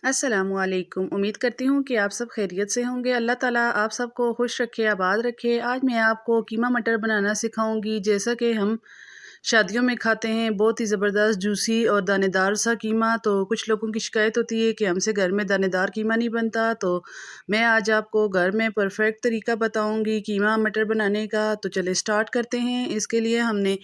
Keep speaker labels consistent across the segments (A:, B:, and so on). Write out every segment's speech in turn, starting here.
A: अस्सलामुअलैकुम। उम्मीद करती हूँ कि आप सब खैरियत से होंगे। अल्लाह ताला आप सबको खुश रखे, आबाद रखे। आज मैं आपको कीमा मटर बनाना सिखाऊंगी। जैसा कि हम शादियों में खाते हैं, बहुत ही ज़बरदस्त जूसी और दानेदार सा कीमा। तो कुछ लोगों की शिकायत होती है कि हमसे घर में दानेदार कीमा नहीं बनता। तो मैं आज आपको घर में परफेक्ट तरीका बताऊंगी कीमा मटर बनाने का। तो चले स्टार्ट करते हैं। इसके लिए हमने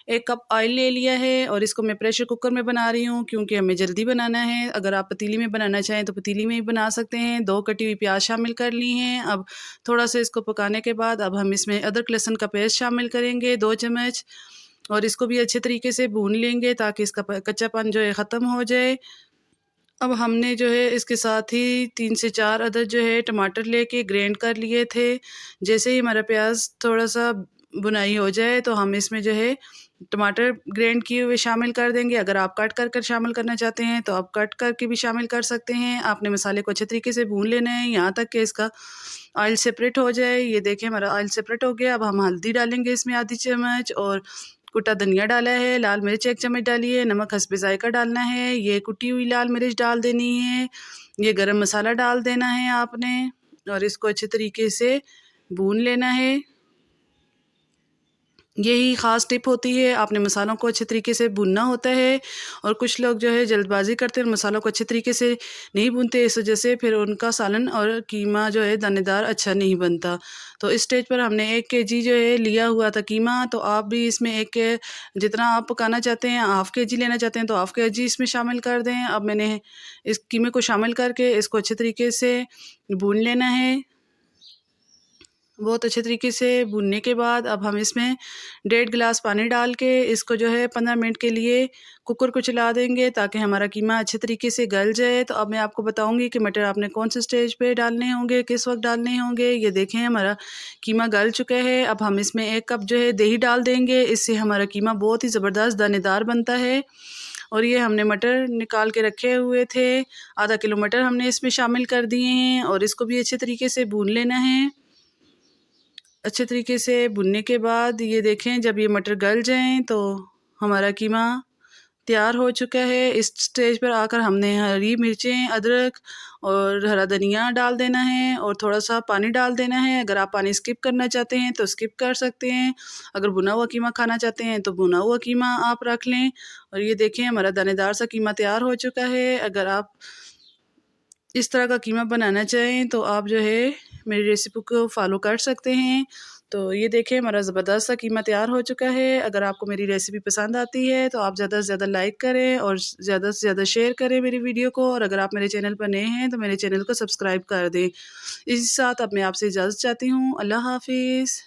A: 1 कप ऑयल ले लिया है और इसको मैं प्रेशर कुकर में बना रही हूँ क्योंकि हमें जल्दी बनाना है। अगर आप पतीली में बनाना चाहें तो पतीली में भी बना सकते हैं। 2 कटी हुई प्याज शामिल कर ली हैं। अब थोड़ा सा इसको पकाने के बाद अब हम इसमें अदरक लहसुन का पेस्ट शामिल करेंगे 2 चम्मच, और इसको भी अच्छे तरीके से भून लेंगे ताकि इसका कच्चापन जो है ख़त्म हो जाए। अब हमने जो है इसके साथ ही 3 से 4 अदद जो है टमाटर लेके ग्राइंड कर लिए थे। जैसे ही हमारा प्याज थोड़ा सा भुनाई हो जाए तो हम इसमें जो है टमाटर ग्राइंड किए हुए शामिल कर देंगे। अगर आप कट कर कर शामिल करना चाहते हैं तो आप कट करके भी शामिल कर सकते हैं। आपने मसाले को अच्छे तरीके से भून लेना है यहाँ तक कि इसका ऑयल सेपरेट हो जाए। ये देखिए हमारा ऑयल सेपरेट हो गया। अब हम हल्दी डालेंगे इसमें आधी चम्मच, और कुटा धनिया डाला है, लाल मिर्च 1 चम्मच डाली है, नमक हस्बे जायका डालना है, ये कुटी हुई लाल मिर्च डाल देनी है, ये गरम मसाला डाल देना है आपने, और इसको अच्छे तरीके से भून लेना है। यही ख़ास टिप होती है, आपने मसालों को अच्छे तरीके से भूनना होता है। और कुछ लोग जो है जल्दबाजी करते हैं और मसालों को अच्छे तरीके से नहीं भूनते, इस वजह से फिर उनका सालन और कीमा जो है दानेदार अच्छा नहीं बनता। तो इस स्टेज पर हमने 1 केजी जो है लिया हुआ था कीमा। तो आप भी इसमें जितना आप पकाना चाहते हैं, हाफ़ केजी लेना चाहते हैं तो हाफ़ केजी इसमें शामिल कर दें। अब मैंने इस कीमे को शामिल करके इसको अच्छे तरीके से भून लेना है। बहुत अच्छे तरीके से भूनने के बाद अब हम इसमें 1.5 गिलास पानी डाल के इसको जो है 15 मिनट के लिए कुकर को चला देंगे ताकि हमारा कीमा अच्छे तरीके से गल जाए। तो अब मैं आपको बताऊंगी कि मटर आपने कौन से स्टेज पे डालने होंगे, किस वक्त डालने होंगे। ये देखें हमारा कीमा गल चुका है। अब हम इसमें 1 कप जो है दही डाल देंगे। इससे हमारा कीमा बहुत ही ज़बरदस्त दानेदार बनता है। और ये हमने मटर निकाल के रखे हुए थे, आधा किलो मटर हमने इसमें शामिल कर दिए हैं और इसको भी अच्छे तरीके से भून लेना है। अच्छे तरीके से भुनने के बाद ये देखें जब ये मटर गल जाएं तो हमारा कीमा तैयार हो चुका है। इस स्टेज पर आकर हमने हरी मिर्चें, अदरक और हरा धनिया डाल देना है और थोड़ा सा पानी डाल देना है। अगर आप पानी स्किप करना चाहते हैं तो स्किप कर सकते हैं। अगर भुना हुआ कीमा खाना चाहते हैं तो भुना हुआ कीमा आप रख लें। और ये देखें हमारा दानेदार सा कीमा तैयार हो चुका है। अगर आप इस तरह का कीमा बनाना चाहें तो आप जो है मेरी रेसिपी को फॉलो कर सकते हैं। तो ये देखें हमारा ज़बरदस्त सा कीमा तैयार हो चुका है। अगर आपको मेरी रेसिपी पसंद आती है तो आप ज़्यादा से ज़्यादा लाइक करें और ज़्यादा से ज़्यादा शेयर करें मेरी वीडियो को। और अगर आप मेरे चैनल पर नए हैं तो मेरे चैनल को सब्सक्राइब कर दें। इसी साथ अब मैं आपसे इजाज़त चाहती हूँ। अल्लाह हाफिज़।